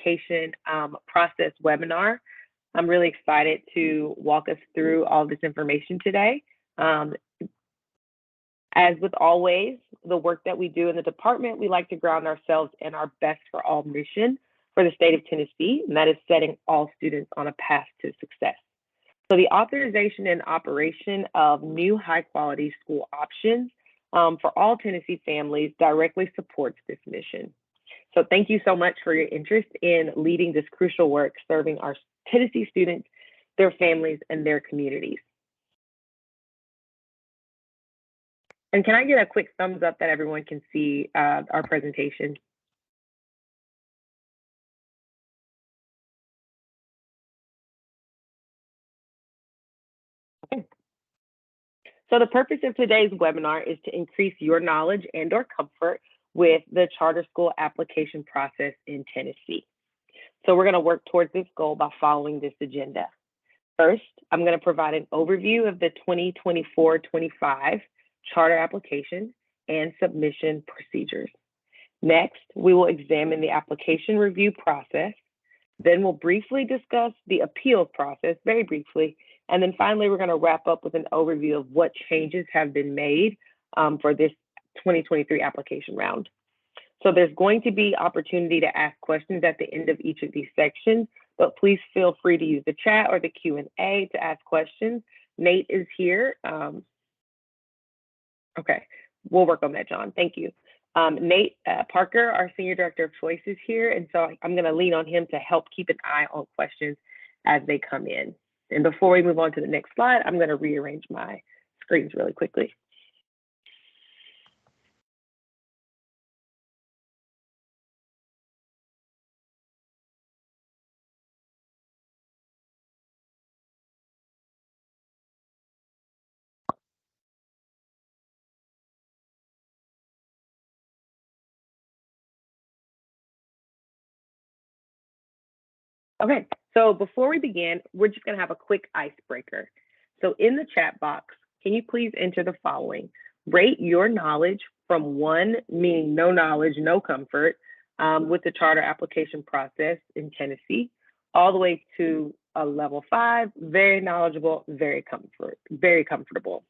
application process webinar. I'm really excited to walk us through all this information today. As with always, the work that we do in the department, we like to ground ourselves in our best for all mission for the state of Tennessee, and that is setting all students on a path to success. So the authorization and operation of new high-quality school options for all Tennessee families directly supports this mission. So thank you so much for your interest in leading this crucial work, serving our Tennessee students, their families, and their communities. And can I get a quick thumbs up that everyone can see our presentation? Okay. So the purpose of today's webinar is to increase your knowledge and/or comfort with the charter school application process in Tennessee. So we're going to work towards this goal by following this agenda. First, I'm going to provide an overview of the 2024-25 charter application and submission procedures. Next, we will examine the application review process. Then we'll briefly discuss the appeals process, very briefly. And then finally, we're going to wrap up with an overview of what changes have been made for this 2023 application round. So there's going to be opportunity to ask questions at the end of each of these sections, but please feel free to use the chat or the Q&A to ask questions. Nate is here. Okay, we'll work on that, John. Thank you. Nate Parker, our Senior Director of Choice, is here, and so I'm going to lean on him to help keep an eye on questions as they come in. And before we move on to the next slide, I'm going to rearrange my screens really quickly. Okay, so before we begin, we're just going to have a quick icebreaker. So in the chat box, can you please enter the following? Rate your knowledge from 1, meaning no knowledge, no comfort, with the charter application process in Tennessee, all the way to a level 5, very knowledgeable, very comfortable.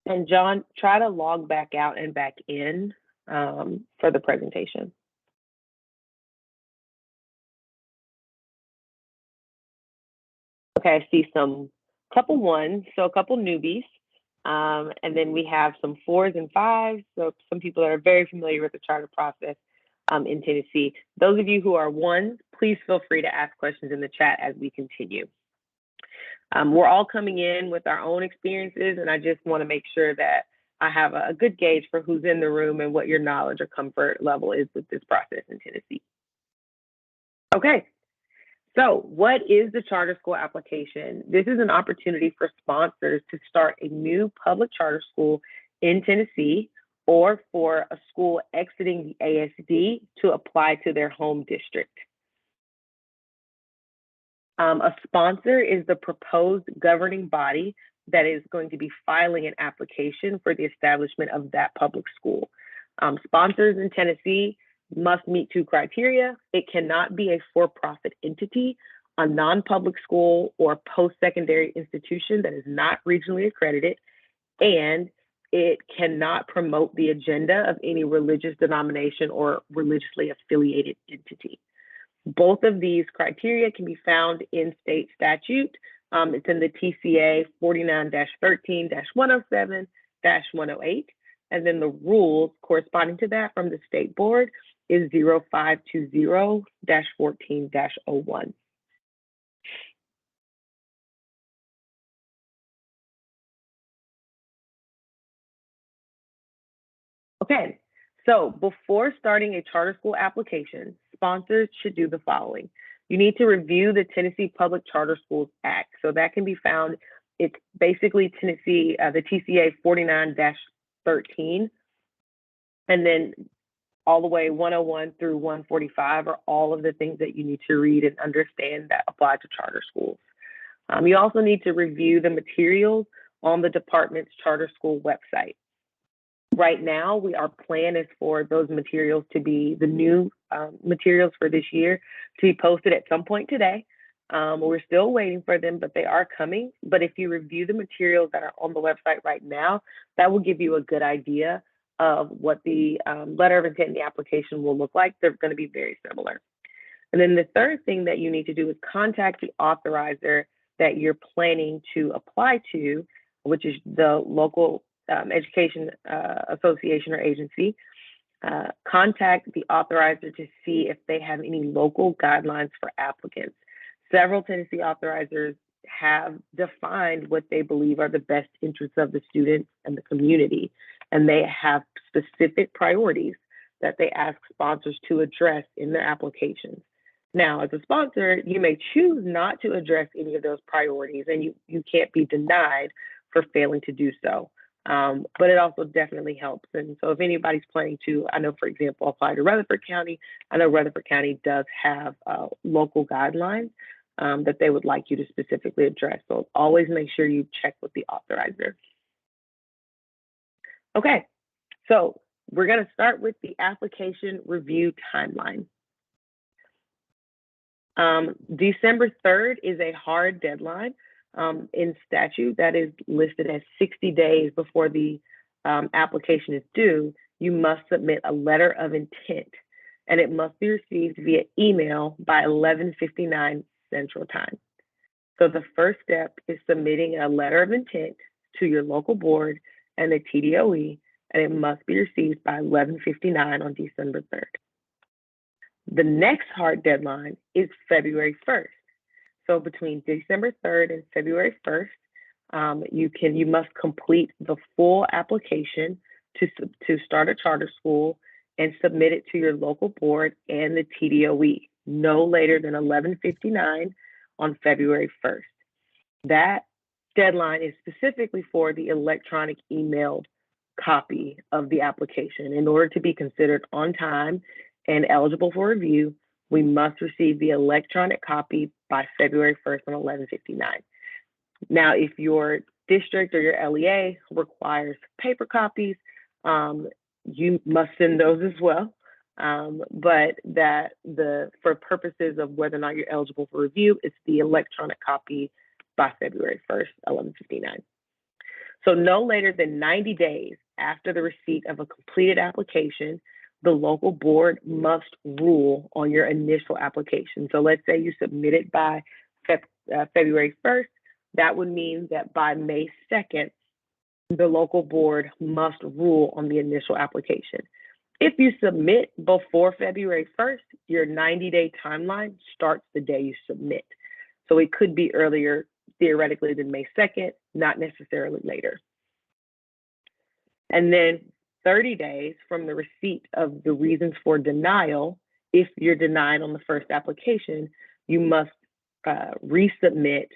And John, try to log back out and back in for the presentation. Okay, I see some couple 1s, so a couple newbies. And then we have some 4s and 5s, so some people that are very familiar with the charter process in Tennessee. Those of you who are 1s, please feel free to ask questions in the chat as we continue. We're all coming in with our own experiences, and I just want to make sure that I have a good gauge for who's in the room and what your knowledge or comfort level is with this process in Tennessee. Okay, so what is the charter school application? This is an opportunity for sponsors to start a new public charter school in Tennessee or for a school exiting the ASD to apply to their home district. A sponsor is the proposed governing body that is going to be filing an application for the establishment of that public school. Sponsors in Tennessee must meet 2 criteria. It cannot be a for-profit entity, a non-public school, or post-secondary institution that is not regionally accredited, and it cannot promote the agenda of any religious denomination or religiously affiliated entity. Both of these criteria can be found in state statute. It's in the TCA 49-13-107-108. And then the rules corresponding to that from the state board is 0520-14-01. Okay, so before starting a charter school application, sponsors should do the following. You need to review the Tennessee Public Charter Schools Act. So that can be found It's basically Tennessee, the TCA 49-13, and then all the way 101 through 145 are all of the things that you need to read and understand that apply to charter schools. You also need to review the materials on the department's charter school website. Right now, our plan is for those materials to be the new materials for this year to be posted at some point today. We're still waiting for them, but they are coming. But if you review the materials that are on the website right now, that will give you a good idea of what the letter of intent and the application will look like. They're going to be very similar. And then the third thing that you need to do is contact the authorizer that you're planning to apply to, which is the local education association or agency. Contact the authorizer to see if they have any local guidelines for applicants. Several Tennessee authorizers have defined what they believe are the best interests of the students and the community, and they have specific priorities that they ask sponsors to address in their applications. Now, as a sponsor, you may choose not to address any of those priorities, and you can't be denied for failing to do so. But it also definitely helps. And so if anybody's planning to, I know, for example, apply to Rutherford County, I know Rutherford County does have local guidelines that they would like you to specifically address. So always make sure you check with the authorizer. Okay, so we're going to start with the application review timeline. December 3rd is a hard deadline. In statute, that is listed as 60 days before the application is due. You must submit a letter of intent, and it must be received via email by 11:59 Central Time. So the first step is submitting a letter of intent to your local board and the TDOE, and it must be received by 11:59 on December 3rd. The next hard deadline is February 1st. So between December 3rd and February 1st, you must complete the full application to start a charter school and submit it to your local board and the TDOE no later than 11:59 on February 1st. That deadline is specifically for the electronic emailed copy of the application. In order to be considered on time and eligible for review, we must receive the electronic copy by February 1st on 11:59. Now, if your district or your LEA requires paper copies, you must send those as well. But for purposes of whether or not you're eligible for review, it's the electronic copy by February 1st, 11:59. So no later than 90 days after the receipt of a completed application, the local board must rule on your initial application. So let's say you submit it by February 1st. That would mean that by May 2nd, the local board must rule on the initial application. If you submit before February 1st, your 90-day timeline starts the day you submit. So it could be earlier, theoretically, than May 2nd, not necessarily later. And then 30 days from the receipt of the reasons for denial, if you're denied on the first application, you must resubmit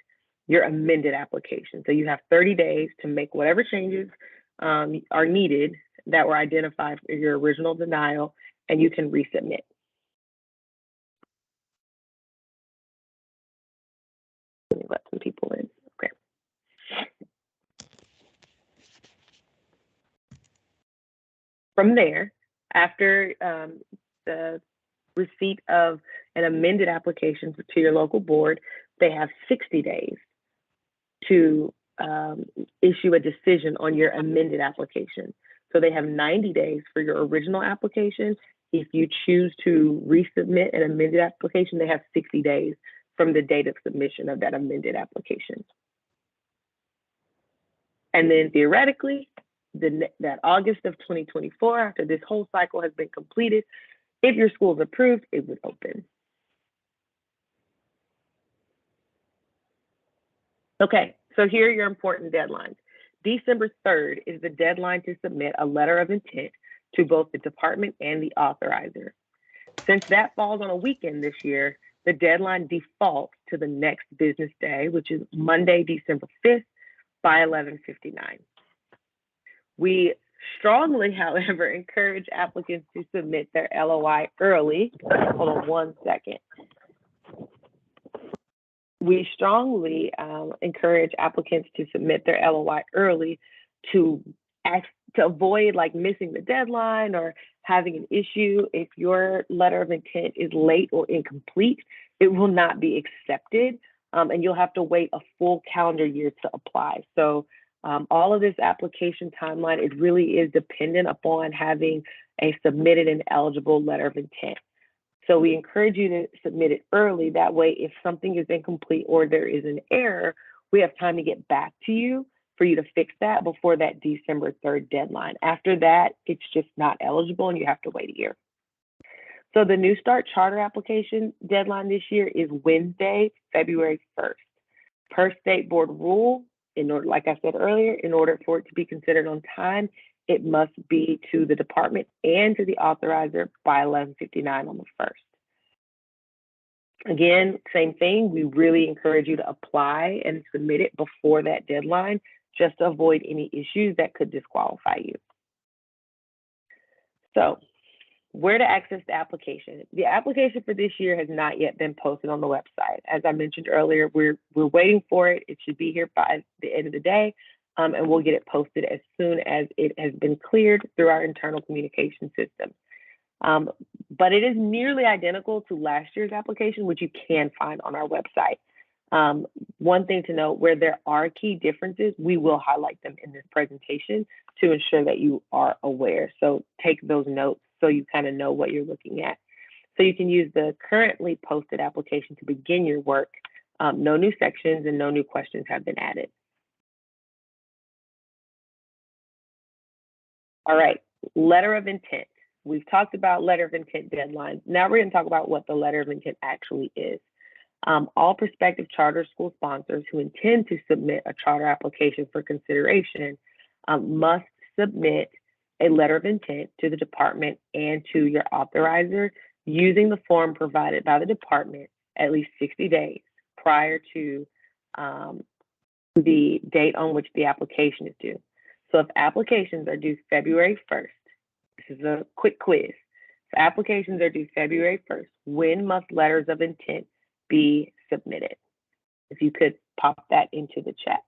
your amended application. So you have 30 days to make whatever changes are needed that were identified for your original denial, and you can resubmit. Let me let some people in. Okay. From there, after the receipt of an amended application to your local board, they have 60 days to issue a decision on your amended application. So they have 90 days for your original application. If you choose to resubmit an amended application, they have 60 days from the date of submission of that amended application. And then theoretically, that August of 2024, after this whole cycle has been completed, if your school is approved, it would open. Okay, so here are your important deadlines. December 3rd is the deadline to submit a letter of intent to both the department and the authorizer. Since that falls on a weekend this year, the deadline defaults to the next business day, which is Monday, December 5th, by 11:59. We strongly, however, encourage applicants to submit their LOI early. Hold on one second. We strongly encourage applicants to submit their LOI early to avoid like missing the deadline or having an issue. If your letter of intent is late or incomplete, it will not be accepted, and you'll have to wait a full calendar year to apply. So all of this application timeline, it really is dependent upon having a submitted and eligible letter of intent. So we encourage you to submit it early. That way, if something is incomplete or there is an error, we have time to get back to you for you to fix that before that December 3rd deadline. After that, it's just not eligible and you have to wait a year. So the New Start Charter application deadline this year is Wednesday, February 1st. Per state board rule, in order, like I said earlier, in order for it to be considered on time, it must be to the department and to the authorizer by 11:59 on the 1st. Again, same thing. We really encourage you to apply and submit it before that deadline, just to avoid any issues that could disqualify you. So, where to access the application? The application for this year has not yet been posted on the website. As I mentioned earlier, we're waiting for it. It should be here by the end of the day, and we'll get it posted as soon as it has been cleared through our internal communication system. But it is nearly identical to last year's application, which you can find on our website. One thing to note, where there are key differences, we will highlight them in this presentation to ensure that you are aware. So take those notes so you kind of know what you're looking at. So you can use the currently posted application to begin your work. No new sections and no new questions have been added. All right, letter of intent. We've talked about letter of intent deadlines. Now we're going to talk about what the letter of intent actually is. All prospective charter school sponsors who intend to submit a charter application for consideration must submit a letter of intent to the department and to your authorizer using the form provided by the department at least 60 days prior to the date on which the application is due. So if applications are due February 1st, this is a quick quiz. If applications are due February 1st, when must letters of intent be submitted? If you could pop that into the chat.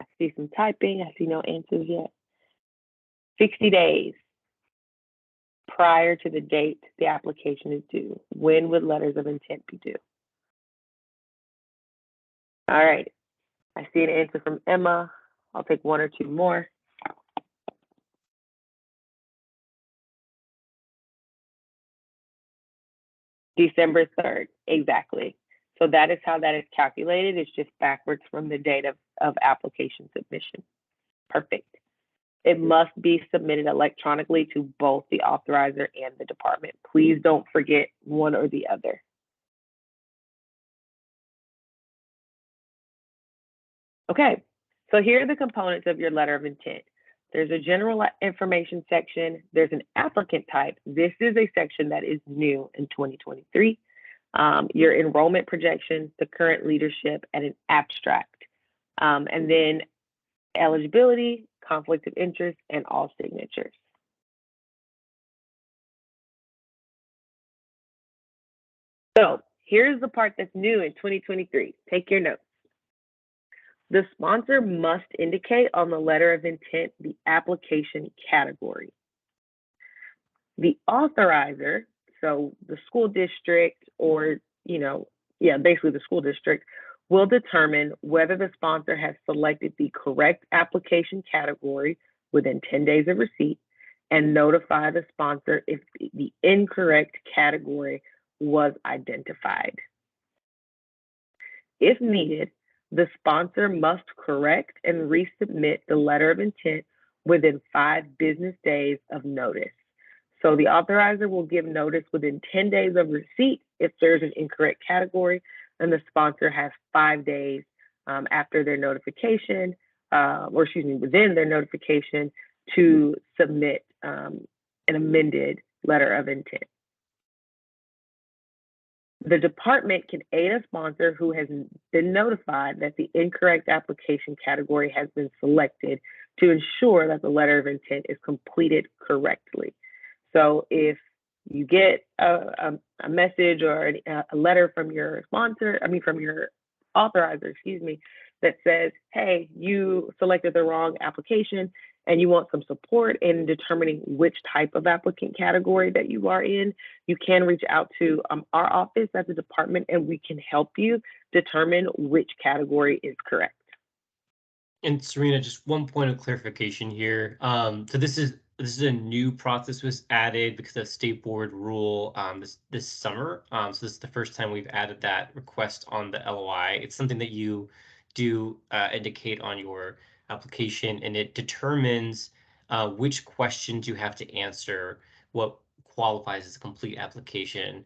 I see some typing. I see no answers yet. 60 days prior to the date the application is due. When would letters of intent be due? All right. I see an answer from Emma. I'll take one or two more. December 3rd, exactly. So that is how that is calculated. It's just backwards from the date of application submission. Perfect. It must be submitted electronically to both the authorizer and the department. Please don't forget one or the other. Okay, so here are the components of your letter of intent. There's a general information section. There's an applicant type. This is a section that is new in 2023. Your enrollment projections, the current leadership, and an abstract. And then eligibility, conflict of interest, and all signatures. So here's the part that's new in 2023. Take your notes. The sponsor must indicate on the letter of intent the application category. The authorizer, so the school district or, basically the school district, will determine whether the sponsor has selected the correct application category within 10 days of receipt and notify the sponsor if the incorrect category was identified. If needed, the sponsor must correct and resubmit the letter of intent within 5 business days of notice. So the authorizer will give notice within 10 days of receipt if there's an incorrect category, and the sponsor has 5 days after their notification, within their notification to submit an amended letter of intent. The department can aid a sponsor who has been notified that the incorrect application category has been selected to ensure that the letter of intent is completed correctly. So if you get a message or a letter from your from your authorizer, that says, hey, you selected the wrong application and you want some support in determining which type of applicant category that you are in, you can reach out to our office as a department and we can help you determine which category is correct. And Serena, just one point of clarification here. So this is a new process was added because of state board rule this summer. So this is the first time we've added that request on the LOI. It's something that you do indicate on your application, and it determines which questions you have to answer, what qualifies as a complete application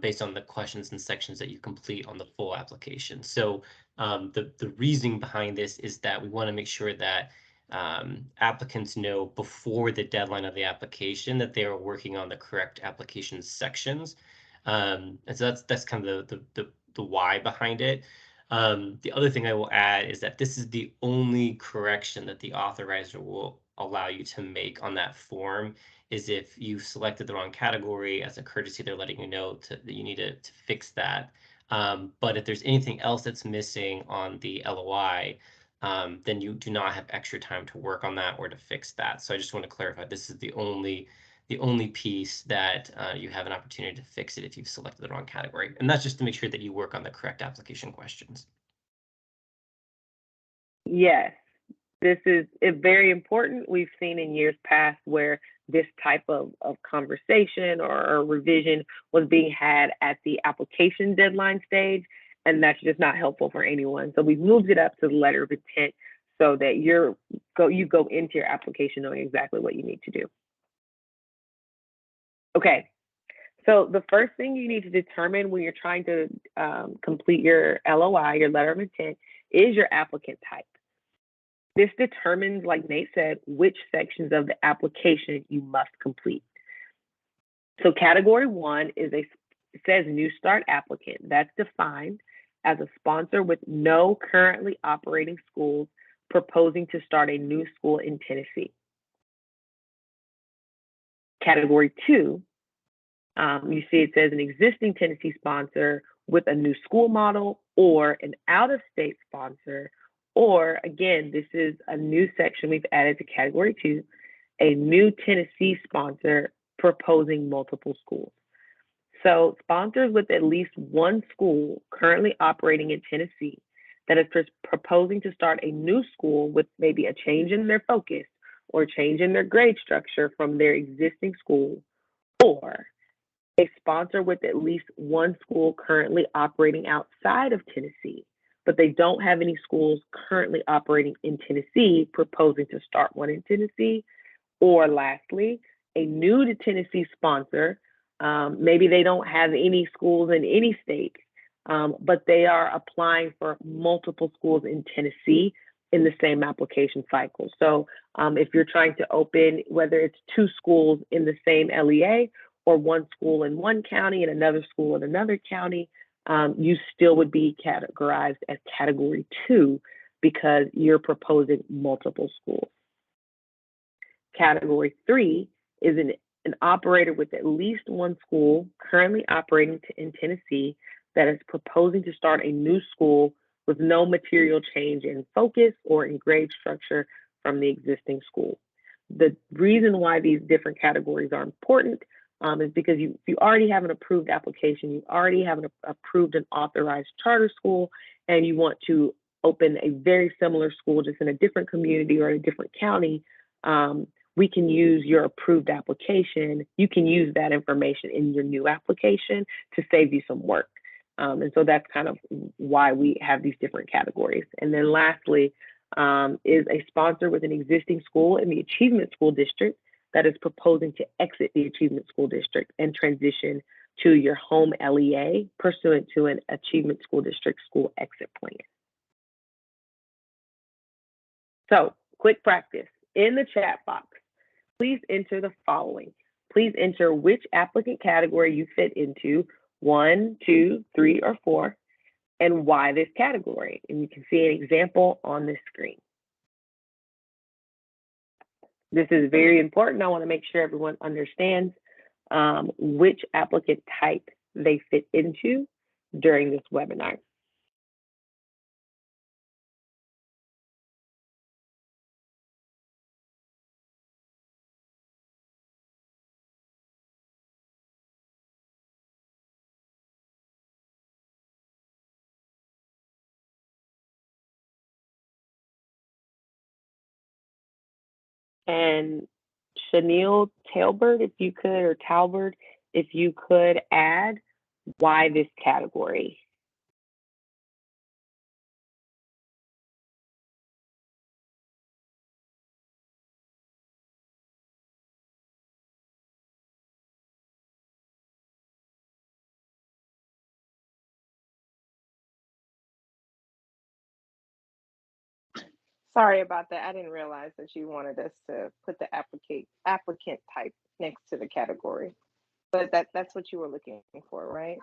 based on the questions and sections that you complete on the full application. So the reasoning behind this is that we want to make sure that applicants know before the deadline of the application that they are working on the correct application sections. And so that's kind of the why behind it. The other thing I will add is that this is the only correction that the authorizer will allow you to make on that form is if you selected the wrong category. As a courtesy, they're letting you know that you need to fix that. But if there's anything else that's missing on the LOI, then you do not have extra time to work on that or to fix that. So I just want to clarify, this is the only piece that you have an opportunity to fix it if you've selected the wrong category. And that's just to make sure that you work on the correct application questions. Yes, this is very important. We've seen in years past where this type of conversation or revision was being had at the application deadline stage, and that's just not helpful for anyone. So we've moved it up to the letter of intent so that you go into your application knowing exactly what you need to do. Okay, so the first thing you need to determine when you're trying to complete your LOI, your letter of intent, is your applicant type. This determines, like Nate said, which sections of the application you must complete. So category 1 says new start applicant. That's defined as a sponsor with no currently operating schools proposing to start a new school in Tennessee. Category 2, you see it says an existing Tennessee sponsor with a new school model or an out-of-state sponsor, or again, this is a new section we've added to category 2, a new Tennessee sponsor proposing multiple schools. So sponsors with at least one school currently operating in Tennessee that is proposing to start a new school with maybe a change in their focus or change in their grade structure from their existing school, or a sponsor with at least one school currently operating outside of Tennessee, but they don't have any schools currently operating in Tennessee proposing to start one in Tennessee. Or lastly, a new to Tennessee sponsor, maybe they don't have any schools in any state, but they are applying for multiple schools in Tennessee in the same application cycle. So if you're trying to open, whether it's 2 schools in the same LEA or 1 school in one county and another school in another county, you still would be categorized as category 2 because you're proposing multiple schools. Category 3 is an operator with at least one school currently operating in Tennessee that is proposing to start a new school with no material change in focus or in grade structure from the existing school. The reason why these different categories are important is because you already have an approved application, you already have an approved and authorized charter school, and you want to open a very similar school just in a different community or a different county, we can use your approved application. You can use that information in your new application to save you some work. And so that's kind of why we have these different categories. And then lastly, is a sponsor with an existing school in the Achievement School District that is proposing to exit the Achievement School District and transition to your home LEA pursuant to an Achievement School District school exit plan. So, quick practice. In the chat box, please enter the following. Please enter which applicant category you fit into, 1, 2, 3, or 4, and why this category. And you can see an example on this screen. This is very important. I want to make sure everyone understands which applicant type they fit into during this webinar. And Chanel Talbert, if you could, or Talbert, if you could add why this category. Sorry about that. I didn't realize that you wanted us to put the applicant type next to the category. But that's what you were looking for, right?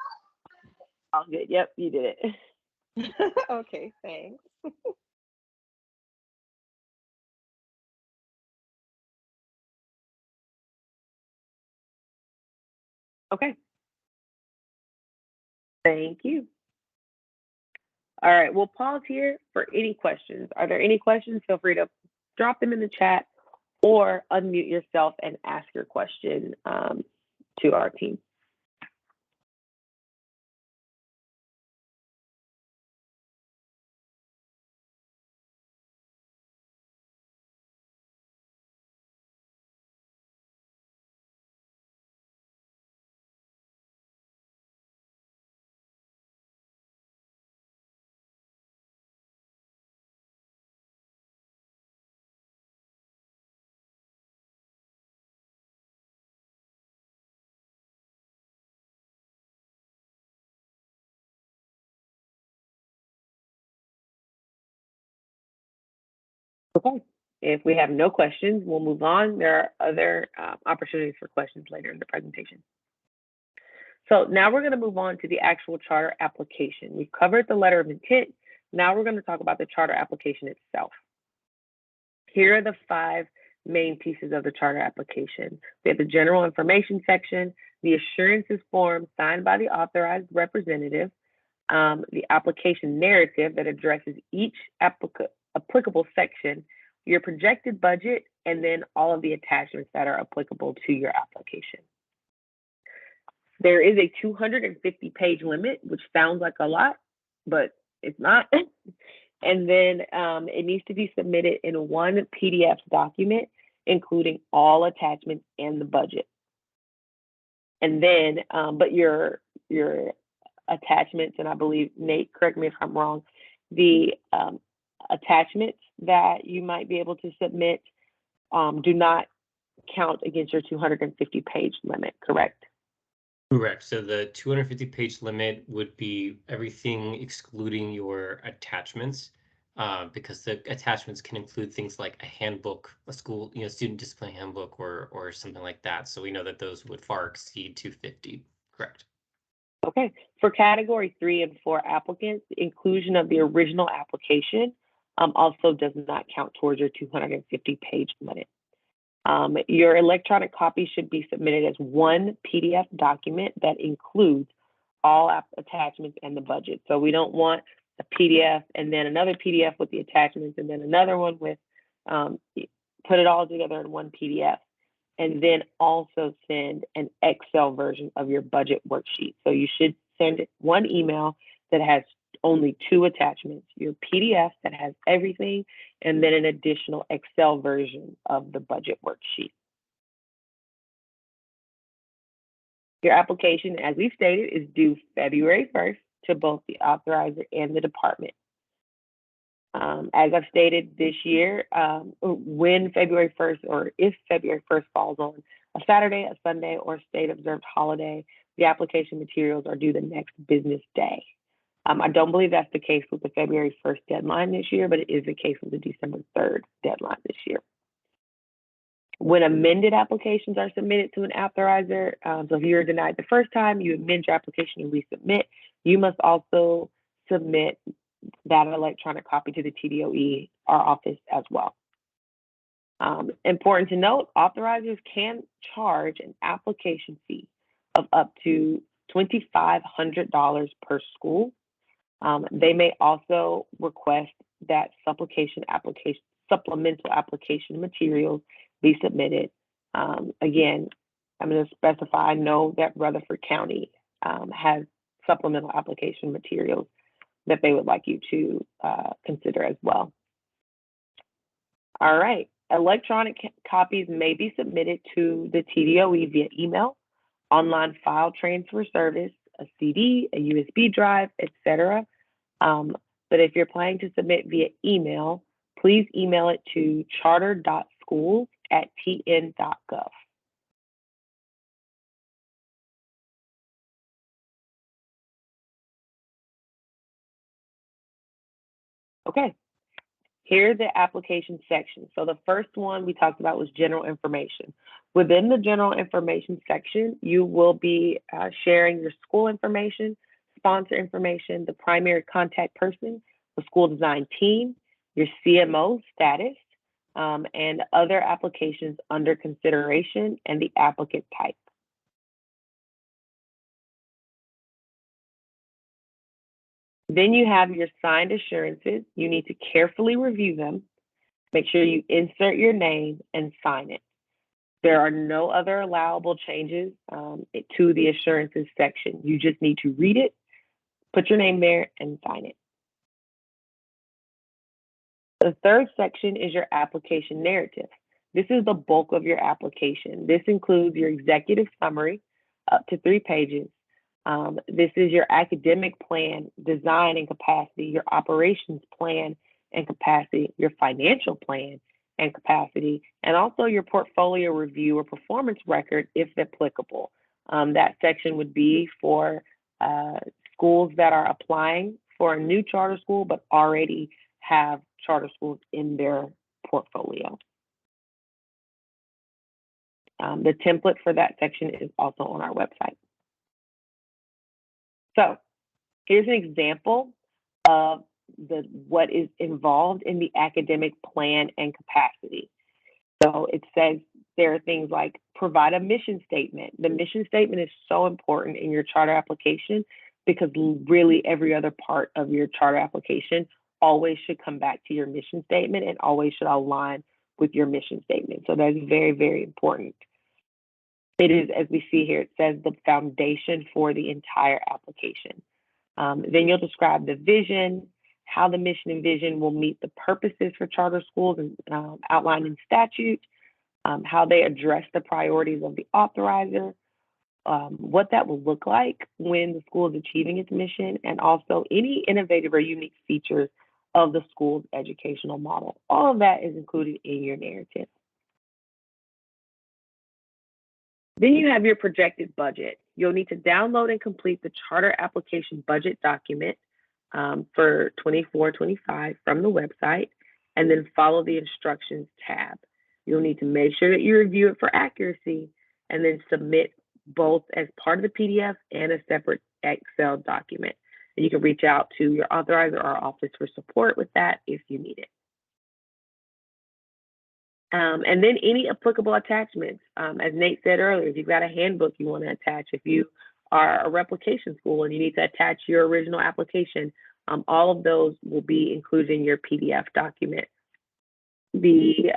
All good. Yep, you did it. Okay, thanks. Okay. Thank you. All right, we'll pause here for any questions. Are there any questions? Feel free to drop them in the chat or unmute yourself and ask your question to our team. Okay. If we have no questions, we'll move on. There are other opportunities for questions later in the presentation. So now we're going to move on to the actual charter application. We've covered the letter of intent. Now we're going to talk about the charter application itself. Here are the 5 main pieces of the charter application. We have the general information section, the assurances form signed by the authorized representative, the application narrative that addresses each applicable section, your projected budget, and then all of the attachments that are applicable to your application. There is a 250-page limit, which sounds like a lot, but it's not. And then it needs to be submitted in one PDF document, including all attachments and the budget. And then, but your attachments, and I believe, Nate, correct me if I'm wrong, the attachments that you might be able to submit do not count against your 250-page limit, correct? Correct. So the 250-page limit would be everything excluding your attachments, because the attachments can include things like a handbook, a school, student discipline handbook, or something like that. So we know that those would far exceed 250. Correct. Okay. For category 3 and 4 applicants, the inclusion of the original application also does not count towards your 250-page limit. Your electronic copy should be submitted as one PDF document that includes all attachments and the budget. So we don't want a PDF and then another PDF with the attachments and then another one with, put it all together in one PDF. And then also send an Excel version of your budget worksheet. So you should send one email that has only 2 attachments, your PDF that has everything, and then an additional Excel version of the budget worksheet. Your application, as we stated, is due February 1st to both the authorizer and the department. As I've stated this year, when February 1st or if February 1st falls on a Saturday, a Sunday, or state observed holiday, the application materials are due the next business day. I don't believe that's the case with the February 1st deadline this year, but it is the case with the December 3rd deadline this year. When amended applications are submitted to an authorizer, so if you're denied the first time, you amend your application and resubmit, you must also submit that electronic copy to the TDOE, our office, as well. Important to note, authorizers can charge an application fee of up to $2,500 per school. They may also request that supplemental application materials be submitted. Again, I'm going to specify, I know that Rutherford County has supplemental application materials that they would like you to consider as well. All right, electronic copies may be submitted to the TDOE via email, online file transfer service, a CD, a USB drive, etc. But if you're planning to submit via email, please email it to charter.schools@tn.gov. Okay, here's the application section. So the first one we talked about was general information. Within the general information section, you will be sharing your school information, sponsor information, the primary contact person, the school design team, your CMO status, and other applications under consideration and the applicant type. Then you have your signed assurances. You need to carefully review them. Make sure you insert your name and sign it. There are no other allowable changes to the assurances section. You just need to read it, put your name there, and sign it. The third section is your application narrative. This is the bulk of your application. This includes your executive summary, up to 3 pages. This is your academic plan, design and capacity, your operations plan and capacity, your financial plan and capacity, and also your portfolio review or performance record if applicable. That section would be for schools that are applying for a new charter school but already have charter schools in their portfolio. The template for that section is also on our website. So here's an example of what is involved in the academic plan and capacity. So it says there are things like provide a mission statement. The mission statement is so important in your charter application because really every other part of your charter application always should come back to your mission statement and always should align with your mission statement. So that's very, very important. It is, as we see here, it says the foundation for the entire application. Then you'll describe the vision, how the mission and vision will meet the purposes for charter schools and outlined in statute, how they address the priorities of the authorizer, what that will look like when the school is achieving its mission, and also any innovative or unique features of the school's educational model. All of that is included in your narrative. Then you have your projected budget. You'll need to download and complete the charter application budget document for 24-25 from the website, and then follow the instructions tab. You'll need to make sure that you review it for accuracy and then submit both as part of the PDF and a separate Excel document. And you can reach out to your authorizer or our office for support with that if you need it. And then any applicable attachments. As Nate said earlier, if you've got a handbook you want to attach, if you are a replication school and you need to attach your original application, all of those will be included in your PDF document. The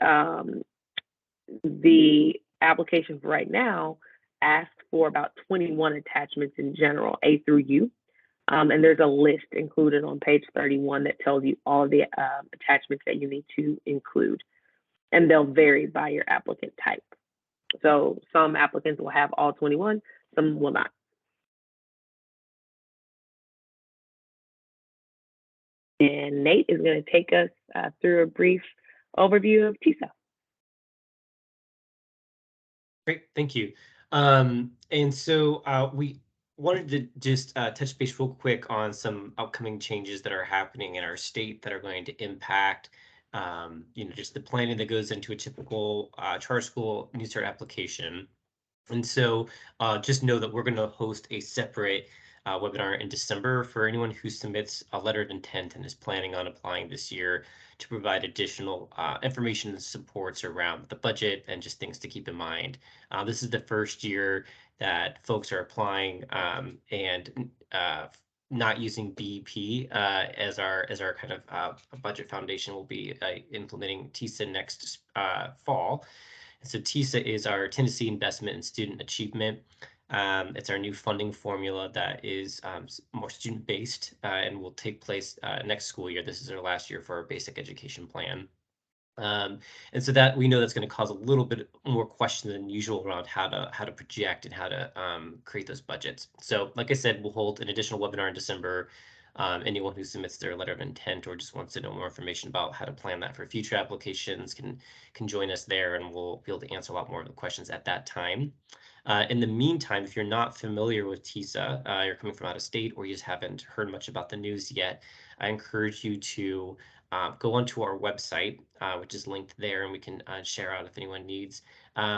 application for right now asks for about 21 attachments in general, A through U. And there's a list included on page 31 that tells you all of the attachments that you need to include. And they'll vary by your applicant type. So some applicants will have all 21, some will not. And Nate is going to take us through a brief overview of TISA. Great, thank you. And so we wanted to just touch base real quick on some upcoming changes that are happening in our state that are going to impact, just the planning that goes into a typical charter school New Start application. And so just know that we're going to host a separate webinar in December for anyone who submits a letter of intent and is planning on applying this year to provide additional information and supports around the budget and just things to keep in mind. This is the first year that folks are applying and not using BEP as our kind of budget foundation. Will be implementing TISA next fall. So TISA is our Tennessee Investment in Student Achievement. It's our new funding formula that is more student-based and will take place next school year. This is our last year for our basic education plan. And so that we know that's going to cause a little bit more questions than usual around how to project and how to create those budgets. So like I said, we'll hold an additional webinar in December. Anyone who submits their letter of intent or just wants to know more information about how to plan that for future applications can join us there, and we'll be able to answer a lot more of the questions at that time. In the meantime, if you're not familiar with TISA, you're coming from out of state, or you just haven't heard much about the news yet, I encourage you to go onto our website, which is linked there, and we can share out if anyone needs,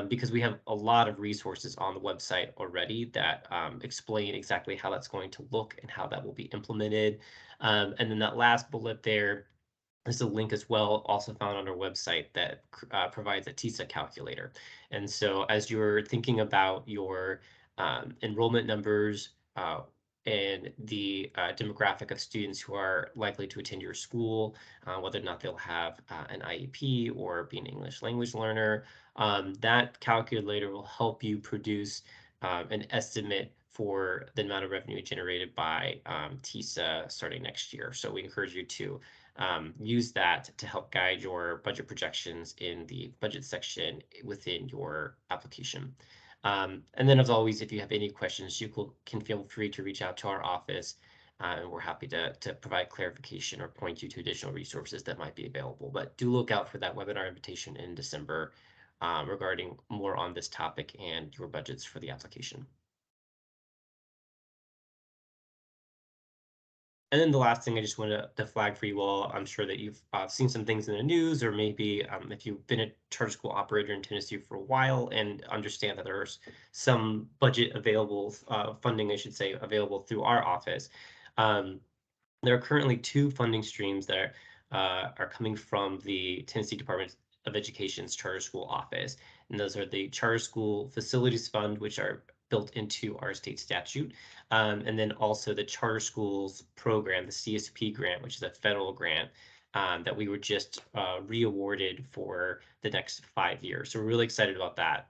because we have a lot of resources on the website already that explain exactly how that's going to look and how that will be implemented. And then that last bullet there is a link as well, also found on our website, that provides a TISA calculator. And so as you're thinking about your enrollment numbers, and the demographic of students who are likely to attend your school, whether or not they'll have an IEP or be an English language learner, that calculator will help you produce an estimate for the amount of revenue generated by TISA starting next year. So we encourage you to use that to help guide your budget projections in the budget section within your application. And then, as always, if you have any questions, you can feel free to reach out to our office, and we're happy to provide clarification or point you to additional resources that might be available. But do look out for that webinar invitation in December regarding more on this topic and your budgets for the application. And then the last thing I just wanted to flag for you all, I'm sure that you've seen some things in the news, or maybe if you've been a charter school operator in Tennessee for a while and understand that there's some budget available, funding, I should say, available through our office. There are currently two funding streams that are coming from the Tennessee Department of Education's charter school office. And those are the Charter School Facilities Fund, which are built into our state statute, and then also the Charter Schools Program, the CSP grant, which is a federal grant that we were just re-awarded for the next 5 years. So we're really excited about that.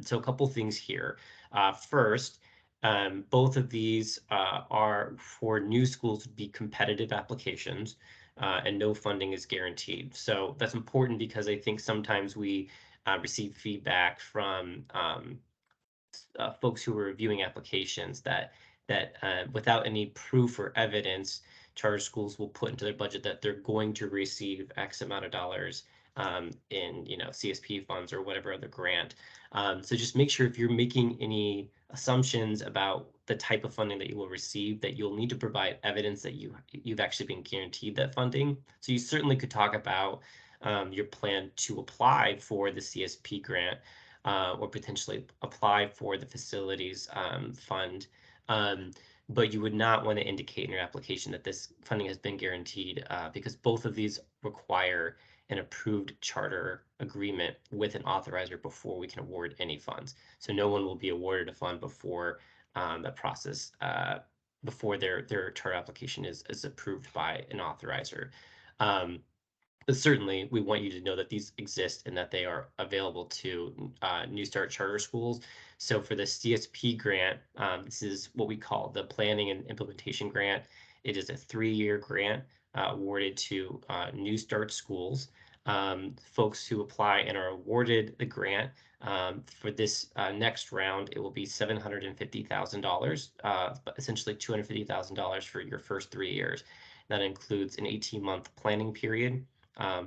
So a couple things here. First, both of these are for new schools to be competitive applications, and no funding is guaranteed. So that's important because I think sometimes we receive feedback from folks who are reviewing applications that without any proof or evidence, charter schools will put into their budget that they're going to receive X amount of dollars in CSP funds or whatever other grant. So just make sure if you're making any assumptions about the type of funding that you will receive, that you'll need to provide evidence that you've actually been guaranteed that funding. So you certainly could talk about your plan to apply for the CSP grant, or potentially apply for the facilities fund. But you would not want to indicate in your application that this funding has been guaranteed, because both of these require an approved charter agreement with an authorizer before we can award any funds. So no one will be awarded a fund before the process, before their charter application is approved by an authorizer. But certainly, we want you to know that these exist and that they are available to New Start charter schools. So for the CSP grant, this is what we call the Planning and Implementation Grant. It is a 3-year grant awarded to New Start schools. Folks who apply and are awarded the grant for this next round, it will be $750,000, but essentially $250,000 for your first 3 years. That includes an 18-month planning period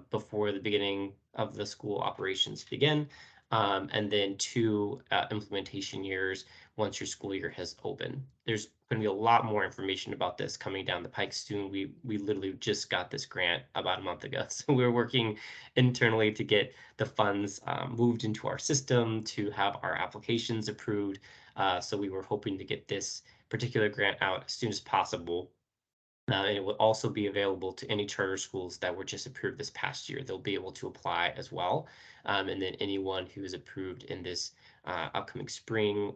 before the beginning of the school operations begin, and then 2 implementation years once your school year has opened. There's going to be a lot more information about this coming down the pike soon. We literally just got this grant about a month ago, so we're working internally to get the funds moved into our system, to have our applications approved. So we were hoping to get this particular grant out as soon as possible. And it will also be available to any charter schools that were just approved this past year. They'll be able to apply as well. And then anyone who is approved in this upcoming spring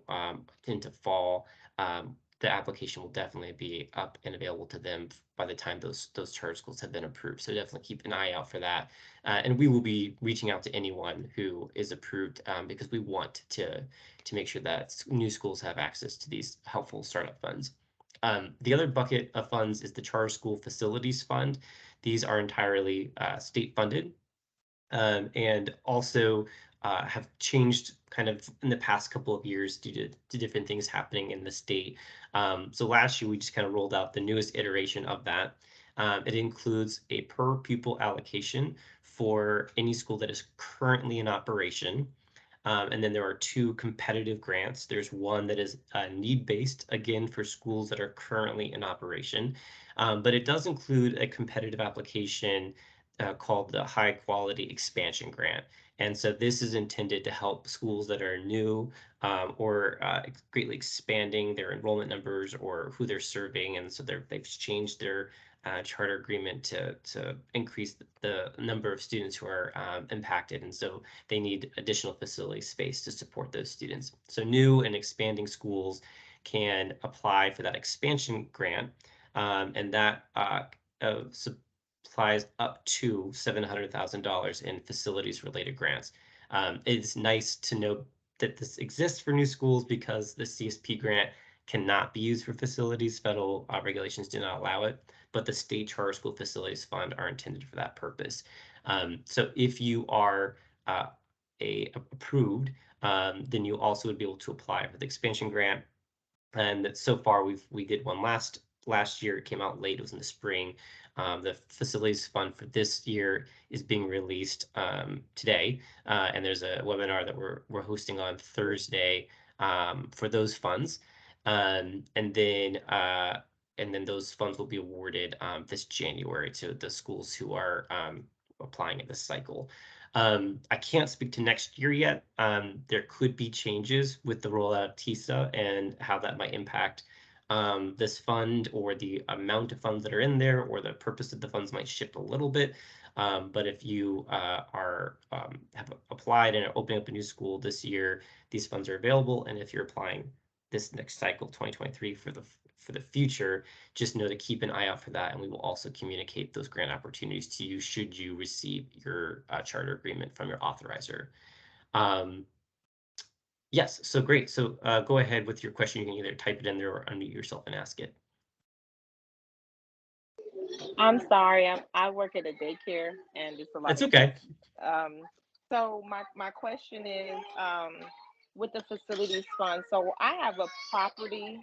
into fall, the application will definitely be up and available to them by the time those charter schools have been approved. So definitely keep an eye out for that. And we will be reaching out to anyone who is approved because we want to make sure that new schools have access to these helpful startup funds. The other bucket of funds is the Charter School Facilities Fund. These are entirely state funded and also have changed kind of in the past couple of years due to different things happening in the state. So last year, we just kind of rolled out the newest iteration of that. It includes a per pupil allocation for any school that is currently in operation. And then there are 2 competitive grants. There's one that is need-based, again, for schools that are currently in operation. But it does include a competitive application called the High Quality Expansion Grant. And so this is intended to help schools that are new or greatly expanding their enrollment numbers or who they're serving. And so they've changed their charter agreement to increase the number of students who are impacted. And so they need additional facility space to support those students. So new and expanding schools can apply for that expansion grant, and that supplies up to $700,000 in facilities-related grants. It's nice to know that this exists for new schools because the CSP grant cannot be used for facilities. Federal regulations do not allow it, but the state charter school facilities fund are intended for that purpose. So if you are approved, then you also would be able to apply for the expansion grant. And that so far we did one last year. It came out late. It was in the spring. The facilities fund for this year is being released today, and there's a webinar that we're hosting on Thursday for those funds, and then those funds will be awarded this January to the schools who are applying in this cycle. I can't speak to next year yet. There could be changes with the rollout of TISA and how that might impact this fund or the amount of funds that are in there, or the purpose of the funds might shift a little bit. But if you have applied and are opening up a new school this year, these funds are available. And if you're applying this next cycle, 2023, for the future, just know to keep an eye out for that, and we will also communicate those grant opportunities to you should you receive your charter agreement from your authorizer. Yes, so great. So go ahead with your question. You can either type it in there or unmute yourself and ask it. I'm sorry, I work at a daycare and it's a lot. That's okay. So my question is, with the facilities fund. So I have a property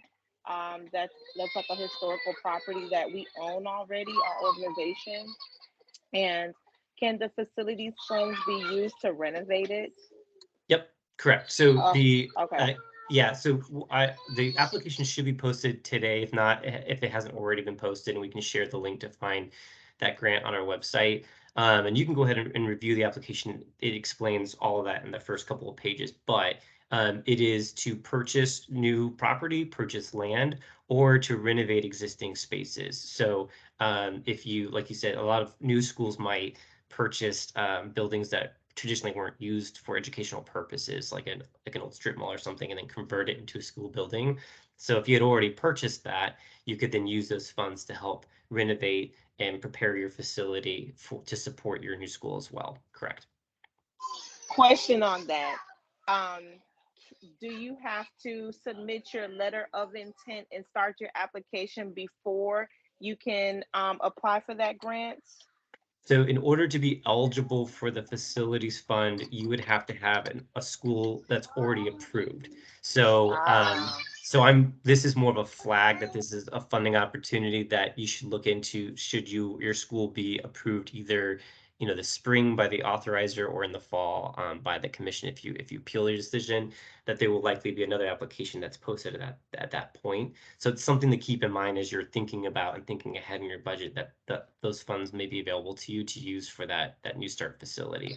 that's like a historical property that we own already, our organization. And can the facilities funds be used to renovate it? Yep, correct. So okay. Yeah, so the application should be posted today, if not, if it hasn't already been posted, and we can share the link to find that grant on our website. And you can go ahead and review the application. It explains all of that in the first couple of pages, but it is to purchase new property, purchase land, or to renovate existing spaces. So if you, like you said, a lot of new schools might purchase buildings that traditionally weren't used for educational purposes, like an old strip mall or something, and then convert it into a school building. So if you had already purchased that, you could then use those funds to help renovate and prepare your facility to support your new school as well. Correct. Question on that. Do you have to submit your letter of intent and start your application before you can apply for that grant? So in order to be eligible for the facilities fund, you would have to have a school that's already approved. So So this is more of a flag that this is a funding opportunity that you should look into should your school be approved either, this spring by the authorizer or in the fall by the commission. If you appeal your decision, that there will likely be another application that's posted at that point. So it's something to keep in mind as you're thinking about and thinking ahead in your budget that those funds may be available to you to use for that New Start facility.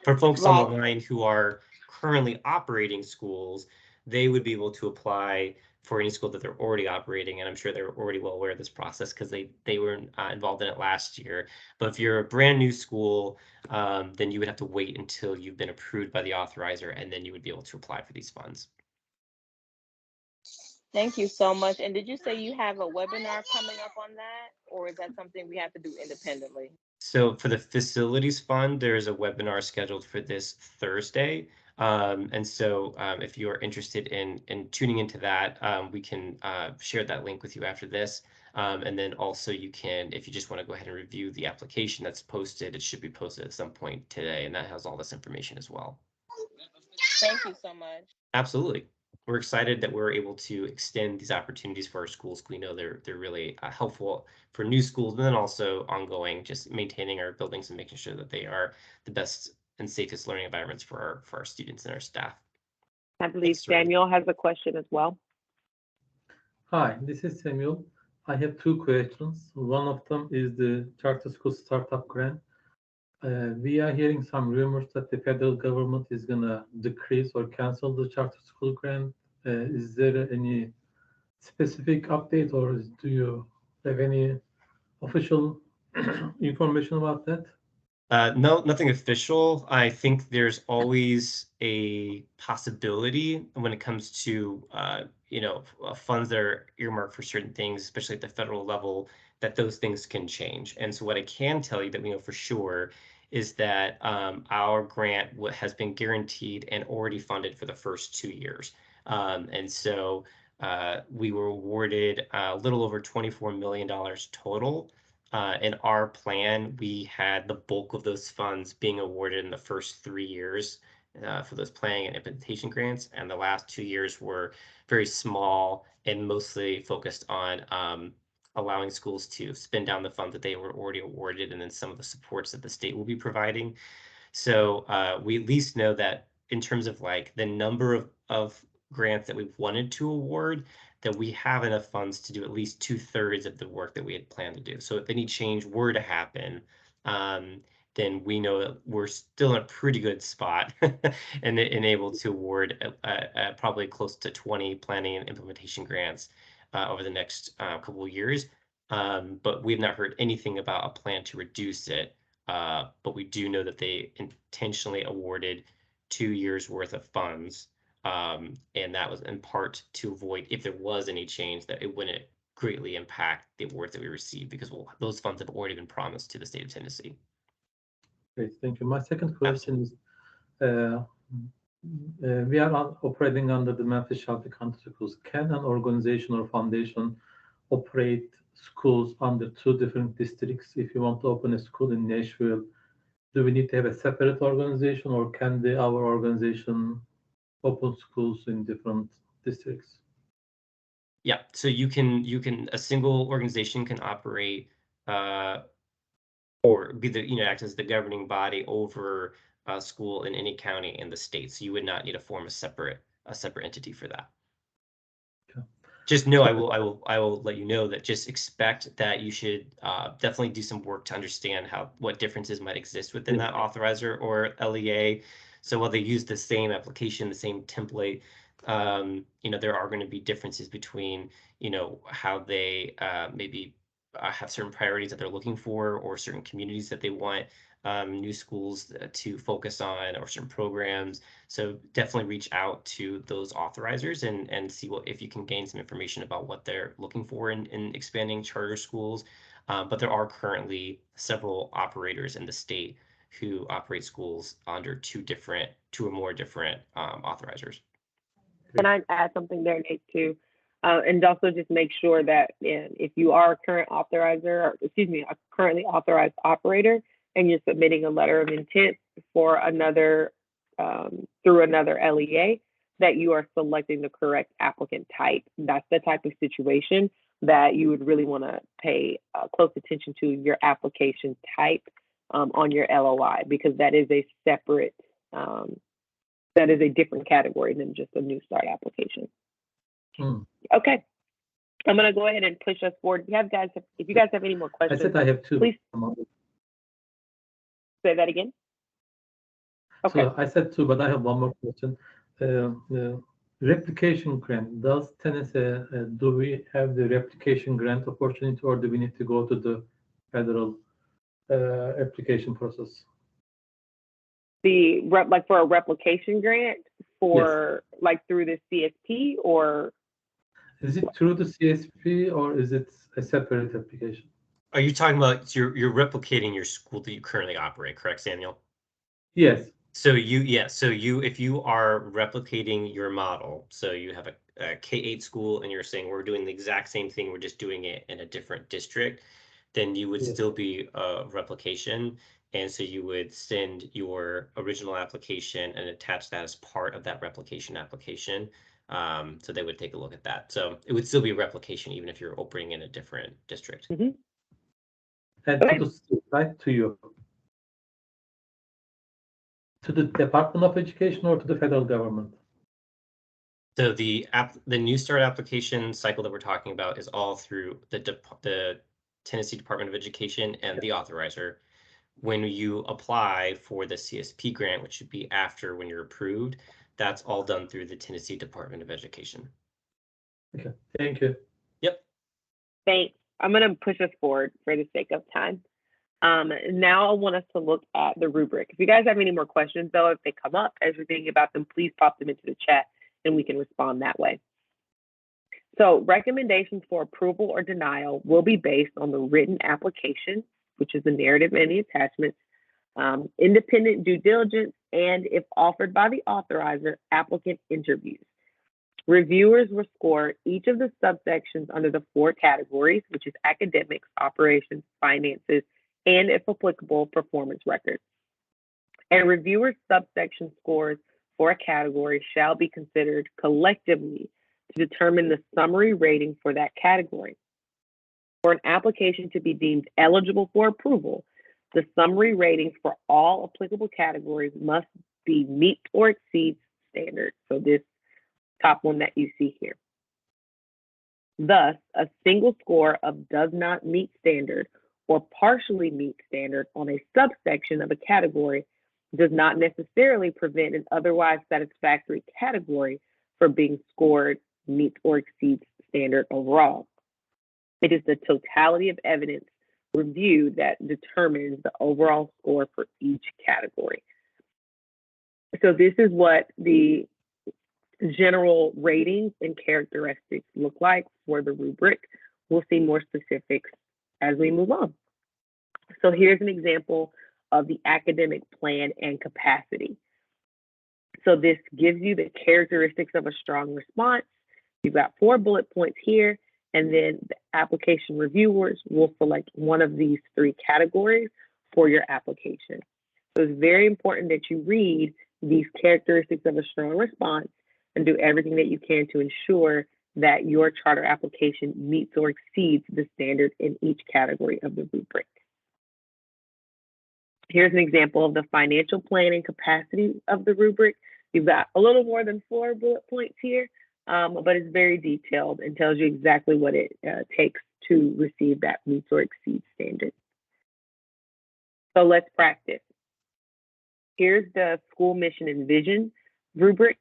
For folks on the Right. line who are currently operating schools, they would be able to apply for any school that they're already operating, and I'm sure they're already well aware of this process because they were involved in it last year. But if you're a brand new school, then you would have to wait until you've been approved by the authorizer, and then you would be able to apply for these funds. Thank you so much. And did you say you have a webinar coming up on that, or is that something we have to do independently? So for the facilities fund, there is a webinar scheduled for this Thursday. And so if you're interested in tuning into that, we can share that link with you after this. And then also you can, if you just want to go ahead and review the application that's posted, it should be posted at some point today, and that has all this information as well. Thank you so much. Absolutely. We're excited that we're able to extend these opportunities for our schools. We know they're really helpful for new schools, but then also ongoing, just maintaining our buildings and making sure that they are the best and safest learning environments for our students and our staff. I believe Thanks, Serena. Samuel has a question as well. Hi, this is Samuel. I have two questions. One of them is the charter school startup grant. We are hearing some rumors that the federal government is going to decrease or cancel the charter school grant. Is there any specific update, or do you have any official information about that? No, nothing official. I think there's always a possibility when it comes to funds that are earmarked for certain things, especially at the federal level, that those things can change. And so what I can tell you that we know for sure is that our grant has been guaranteed and already funded for the first 2 years. And so we were awarded a little over $24 million total. In our plan, we had the bulk of those funds being awarded in the first 3 years for those planning and implementation grants, and the last 2 years were very small and mostly focused on allowing schools to spend down the funds that they were already awarded, and then some of the supports that the state will be providing. So we at least know that in terms of like the number of grants that we wanted to award, that we have enough funds to do at least 2/3 of the work that we had planned to do. So if any change were to happen, then we know that we're still in a pretty good spot and able to award probably close to 20 planning and implementation grants over the next couple of years. But we've not heard anything about a plan to reduce it. But we do know that they intentionally awarded 2 years worth of funds. And that was in part to avoid, if there was any change, that it wouldn't greatly impact the awards that we received, because those funds have already been promised to the state of Tennessee. Great, thank you. My second question is, we are operating under the Memphis Shelby County Schools. Can an organization or foundation operate schools under two different districts? If you want to open a school in Nashville, do we need to have a separate organization, or can our organization open schools in different districts? Yeah, so a single organization can operate or be act as the governing body over a school in any county in the state. So you would not need to form a separate entity for that. Okay. Just know, I will let you know that just expect that you should definitely do some work to understand what differences might exist within that authorizer or LEA. So while they use the same application, the same template, there are going to be differences between, how they maybe have certain priorities that they're looking for, or certain communities that they want new schools to focus on, or certain programs. So definitely reach out to those authorizers and see if you can gain some information about what they're looking for in expanding charter schools. But there are currently several operators in the state who operate schools under two or more different authorizers. Can I add something there, Nate, too? And also just make sure that if you are a currently authorized operator, and you're submitting a letter of intent for through another LEA, that you are selecting the correct applicant type. That's the type of situation that you would really want to pay close attention to your application type on your LOI, because that is a separate, that is a different category than just a new start application. Okay, I'm going to go ahead and push us forward. If you guys have any more questions, I said I have two. Please say that again. Okay. So I said two, but I have one more question. Replication grant. Does Tennessee, do we have the replication grant opportunity, or do we need to go to the federal application process? Like for a replication grant for like through the CSP, or is it through the CSP, or is it a separate application? Are you talking about you're replicating your school that you currently operate, correct, Samuel? Yes. So if you are replicating your model, so you have a K-8 school and you're saying we're doing the exact same thing, we're just doing it in a different district, then you would still be a replication. And so you would send your original application and attach that as part of that replication application. So they would take a look at that. So it would still be a replication even if you're operating in a different district. Mm-hmm. And to the state, right? To you. To the Department of Education or to the federal government? So the New Start application cycle that we're talking about is all through the Tennessee Department of Education and the authorizer. When you apply for the CSP grant, which should be after when you're approved, that's all done through the Tennessee Department of Education. Okay, thank you. Yep. Thanks. I'm going to push us forward for the sake of time. Now I want us to look at the rubric. If you guys have any more questions, though, if they come up as you're thinking about them, please pop them into the chat and we can respond that way. So recommendations for approval or denial will be based on the written application, which is the narrative and the attachments, independent due diligence, and if offered by the authorizer, applicant interviews. Reviewers will score each of the subsections under the 4 categories, which is academics, operations, finances, and if applicable, performance records. A reviewer's subsection scores for a category shall be considered collectively to determine the summary rating for that category. For an application to be deemed eligible for approval, the summary ratings for all applicable categories must be meet or exceed standards. So this top one that you see here. Thus, a single score of does not meet standard or partially meet standard on a subsection of a category does not necessarily prevent an otherwise satisfactory category from being scored meets or exceeds standard overall. It is the totality of evidence review that determines the overall score for each category. So this is what the general ratings and characteristics look like for the rubric. We'll see more specifics as we move on. So here's an example of the academic plan and capacity. So this gives you the characteristics of a strong response. You've got 4 bullet points here, and then the application reviewers will select one of these 3 categories for your application. So it's very important that you read these characteristics of a strong response and do everything that you can to ensure that your charter application meets or exceeds the standard in each category of the rubric. Here's an example of the financial plan and capacity of the rubric. You've got a little more than 4 bullet points here, but it's very detailed and tells you exactly what it takes to receive that meets or exceeds standard. So let's practice. Here's the school mission and vision rubric,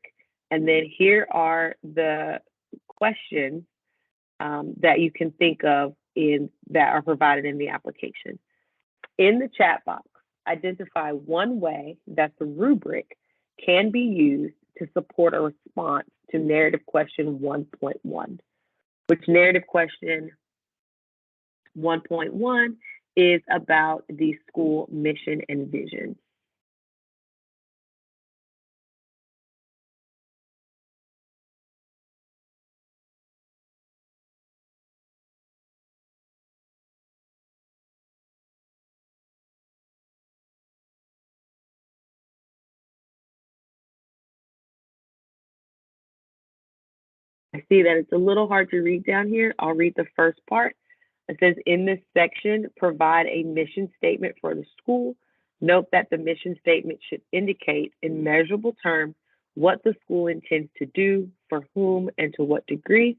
and then here are the questions that you can think of that are provided in the application. In the chat box, identify one way that the rubric can be used to support a response to narrative question 1.1, which narrative question 1.1 is about the school mission and vision. I see that it's a little hard to read down here. I'll read the first part. It says, in this section, provide a mission statement for the school. Note that the mission statement should indicate in measurable terms what the school intends to do, for whom, and to what degree.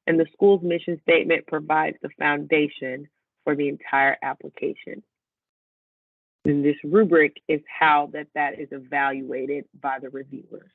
And the school's mission statement provides the foundation for the entire application. And this rubric is how that is evaluated by the reviewers.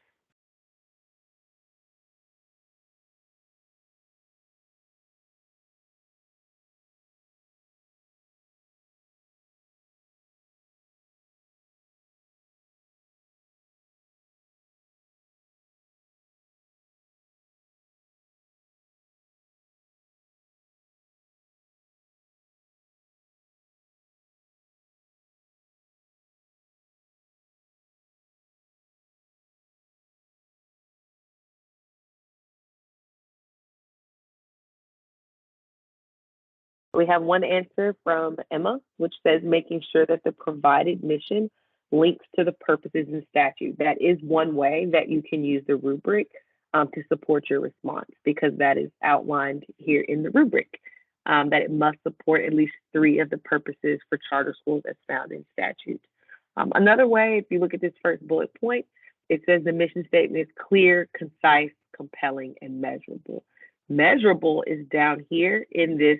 We have one answer from Emma, which says making sure that the provided mission links to the purposes and statute. That is one way that you can use the rubric to support your response, because that is outlined here in the rubric, that it must support at least 3 of the purposes for charter schools as found in statute. Another way, if you look at this first bullet point, it says the mission statement is clear, concise, compelling, and measurable. Measurable is down here in this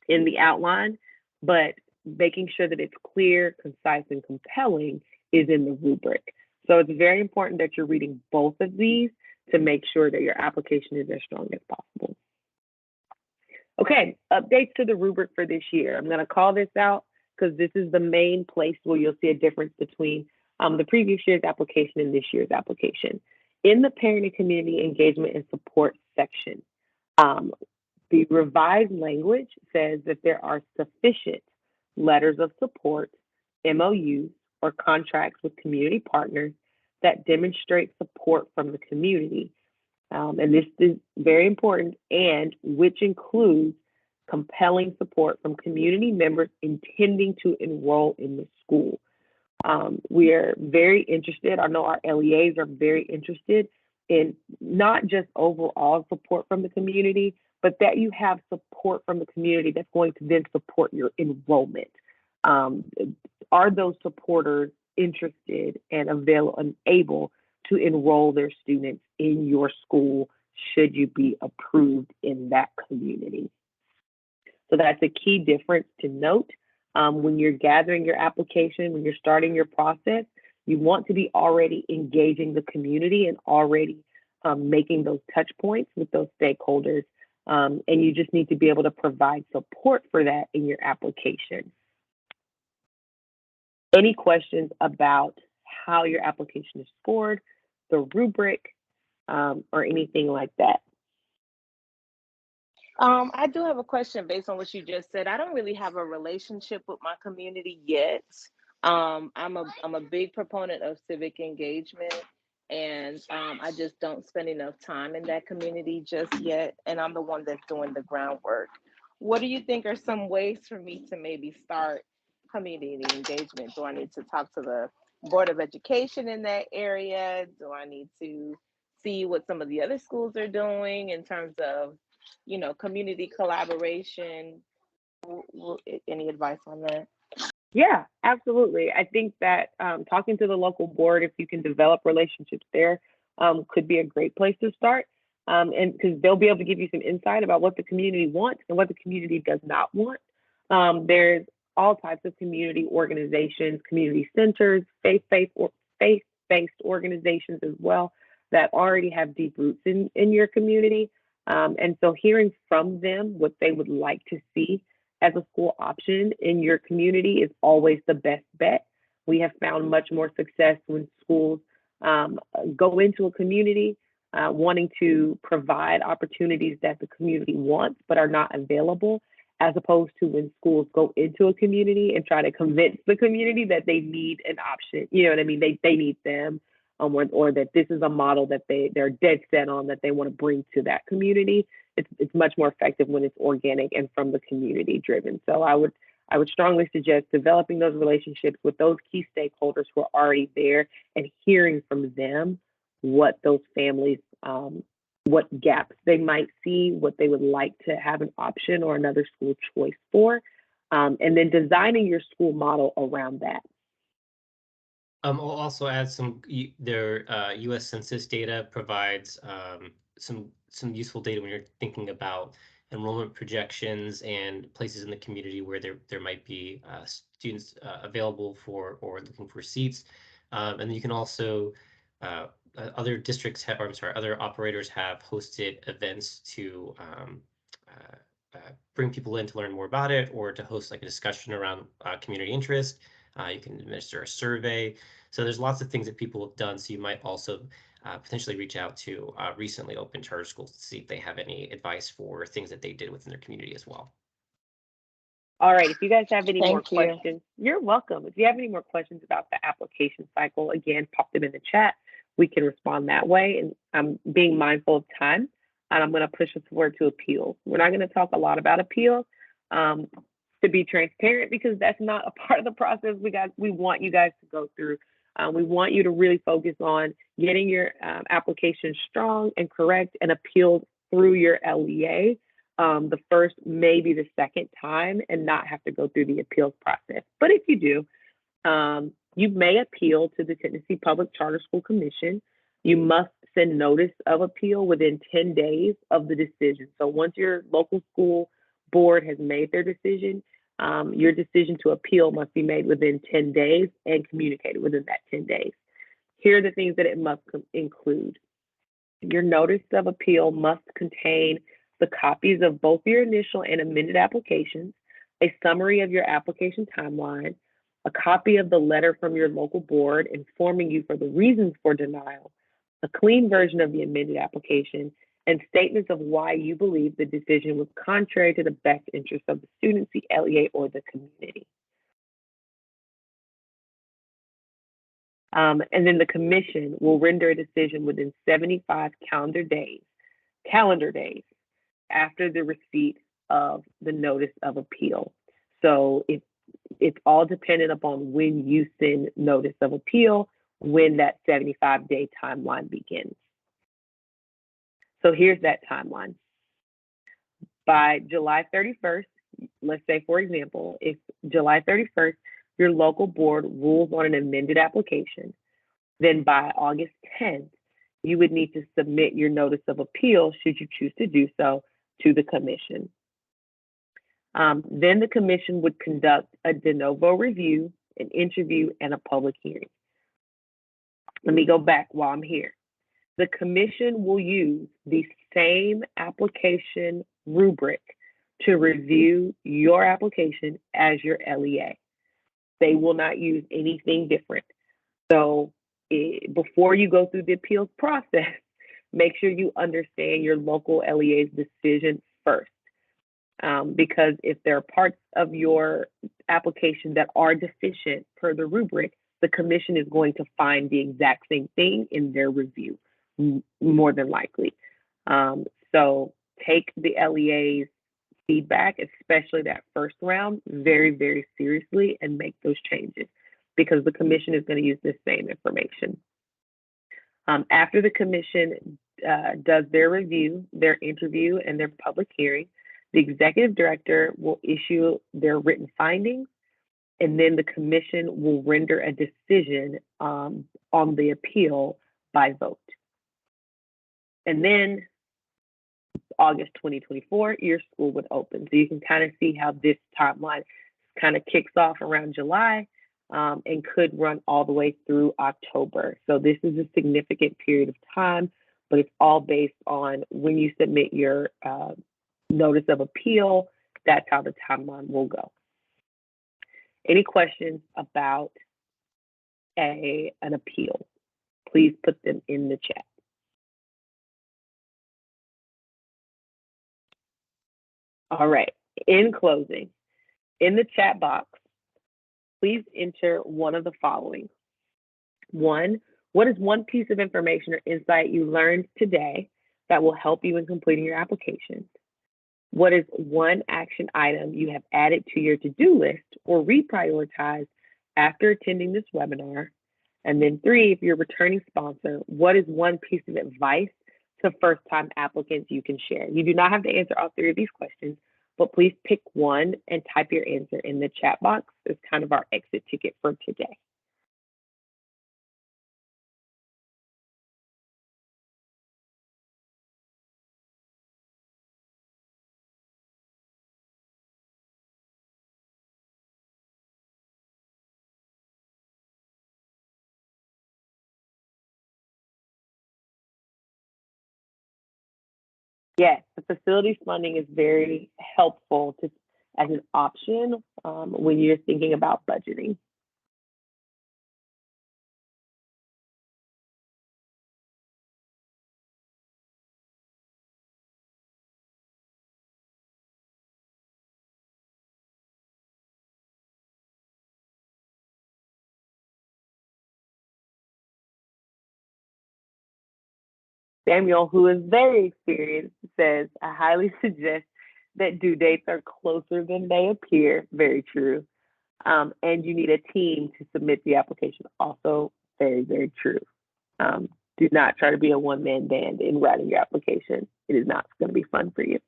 in the outline, but making sure that it's clear, concise, and compelling is in the rubric. So it's very important that you're reading both of these to make sure that your application is as strong as possible. Okay, updates to the rubric for this year. I'm going to call this out because this is the main place where you'll see a difference between the previous year's application and this year's application. In the parent and community engagement and support section, the revised language says that there are sufficient letters of support, MOUs, or contracts with community partners that demonstrate support from the community. And this is very important, and which includes compelling support from community members intending to enroll in the school. We are very interested, I know our LEAs are very interested in not just overall support from the community, but that you have support from the community that's going to then support your enrollment. Are those supporters interested and available and able to enroll their students in your school should you be approved in that community? So that's a key difference to note. When you're gathering your application, when you're starting your process, you want to be already engaging the community and already making those touch points with those stakeholders. And you just need to be able to provide support for that in your application. Any questions about how your application is scored, the rubric, or anything like that? I do have a question based on what you just said. I don't really have a relationship with my community yet. I'm a big proponent of civic engagement, and I just don't spend enough time in that community just yet. And I'm the one that's doing the groundwork. What do you think are some ways for me to maybe start community engagement? Do I need to talk to the Board of Education in that area? Do I need to see what some of the other schools are doing in terms of, you know, community collaboration? Any advice on that? Yeah, absolutely. I think that talking to the local board, if you can develop relationships there, could be a great place to start. And because they'll be able to give you some insight about what the community wants and what the community does not want. There's all types of community organizations, community centers, faith-based organizations as well that already have deep roots in your community. And so hearing from them what they would like to see as a school option in your community is always the best bet. We have found much more success when schools go into a community wanting to provide opportunities that the community wants but are not available, as opposed to when schools go into a community and try to convince the community that they need an option. You know what I mean? They need them, or that this is a model that they're dead set on that they want to bring to that community. It's much more effective when it's organic and from the community driven. So I would strongly suggest developing those relationships with those key stakeholders who are already there and hearing from them what those families what gaps they might see, what they would like to have an option or another school choice for, and then designing your school model around that. I'll also add their U.S. Census data provides some useful data when you're thinking about enrollment projections and places in the community where there might be students available for or looking for seats. And then you can also other districts have, or I'm sorry, other operators have hosted events to bring people in to learn more about it, or to host like a discussion around community interest. You can administer a survey. So there's lots of things that people have done. So you might also potentially reach out to recently opened charter schools to see if they have any advice for things that they did within their community as well. All right, if you guys have any more Thank you. questions, you're welcome. If you have any more questions about the application cycle, again, pop them in the chat. We can respond that way. And I'm being mindful of time, and I'm going to push us forward to appeals. We're not going to talk a lot about appeals to be transparent, because that's not a part of the process we want you guys to go through. We want you to really focus on getting your application strong and correct and appealed through your LEA the first, maybe the second time, and not have to go through the appeals process. But if you do, you may appeal to the Tennessee Public Charter School Commission. You must send notice of appeal within 10 days of the decision. So once your local school board has made their decision, your decision to appeal must be made within 10 days and communicated within that 10 days. Here are the things that it must include. Your notice of appeal must contain the copies of both your initial and amended applications, a summary of your application timeline, a copy of the letter from your local board informing you for the reasons for denial, a clean version of the amended application, and statements of why you believe the decision was contrary to the best interest of the student, the LEA, or the community. And then the commission will render a decision within 75 calendar days after the receipt of the notice of appeal. So it's all dependent upon when you send notice of appeal, when that 75-day timeline begins. So here's that timeline. By July 31st, let's say, for example, if July 31st, your local board rules on an amended application, then by August 10th, you would need to submit your notice of appeal, should you choose to do so, to the commission. Then the commission would conduct a de novo review, an interview, and a public hearing. Let me go back while I'm here. The commission will use the same application rubric to review your application as your LEA. They will not use anything different. So before you go through the appeals process, make sure you understand your local LEA's decision first. Because if there are parts of your application that are deficient per the rubric, the commission is going to find the exact same thing in their review, more than likely. So take the LEA's feedback, especially that first round, very, very seriously, and make those changes, because the commission is going to use the same information. After the commission does their review, their interview, and their public hearing, the executive director will issue their written findings, and then the commission will render a decision on the appeal by vote. And then August 2024, your school would open. So you can kind of see how this timeline kind of kicks off around July and could run all the way through October. So this is a significant period of time, but it's all based on when you submit your notice of appeal. That's how the timeline will go. Any questions about an appeal? Please put them in the chat. All right, in closing, in the chat box, please enter one of the following. One, what is one piece of information or insight you learned today that will help you in completing your application? What is one action item you have added to your to-do list or reprioritized after attending this webinar? And then three, if you're a returning sponsor, what is one piece of advice to first-time applicants you can share. You do not have to answer all 3 of these questions, but please pick one and type your answer in the chat box. It's kind of our exit ticket for today. Yes, the facilities funding is very helpful as an option when you're thinking about budgeting. Samuel, who is very experienced, says, I highly suggest that due dates are closer than they appear. Very true. And you need a team to submit the application. Also, very, very true. Do not try to be a one-man band in writing your application. It is not going to be fun for you.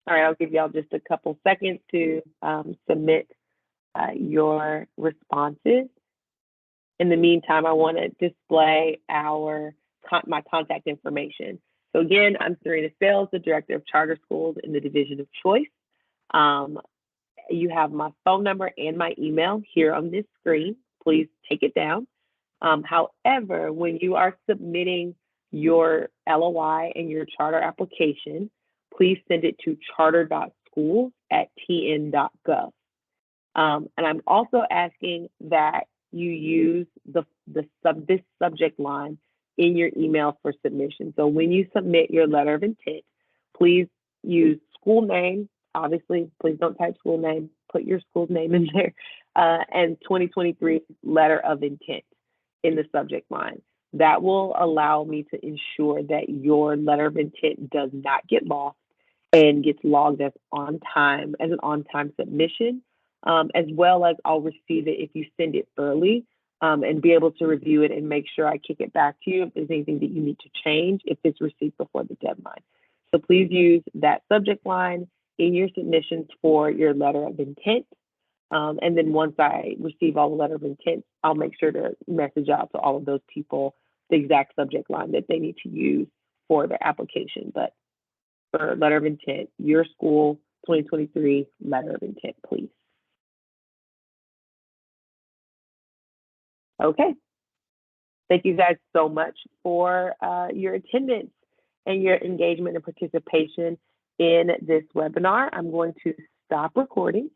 All right, I'll give y'all just a couple seconds to submit your responses. In the meantime, I want to display my contact information. So again, I'm Serena Sales, the Director of Charter Schools in the Division of Choice. You have my phone number and my email here on this screen. Please take it down. However, when you are submitting your LOI and your charter application, please send it to charter.schools@tn.gov. And I'm also asking that you use this subject line in your email for submission. So when you submit your letter of intent, please use school name. Obviously, please don't type school name. Put your school's name in there, and 2023 letter of intent in the subject line. That will allow me to ensure that your letter of intent does not get lost and gets logged as an on-time submission, as well as I'll receive it if you send it early, and be able to review it and make sure I kick it back to you if there's anything that you need to change if it's received before the deadline. So please use that subject line in your submissions for your letter of intent. And then once I receive all the letter of intent, I'll make sure to message out to all of those people the exact subject line that they need to use for their application. But for letter of intent, your school 2023 letter of intent, please. Okay. Thank you guys so much for your attendance and your engagement and participation in this webinar. I'm going to stop recording.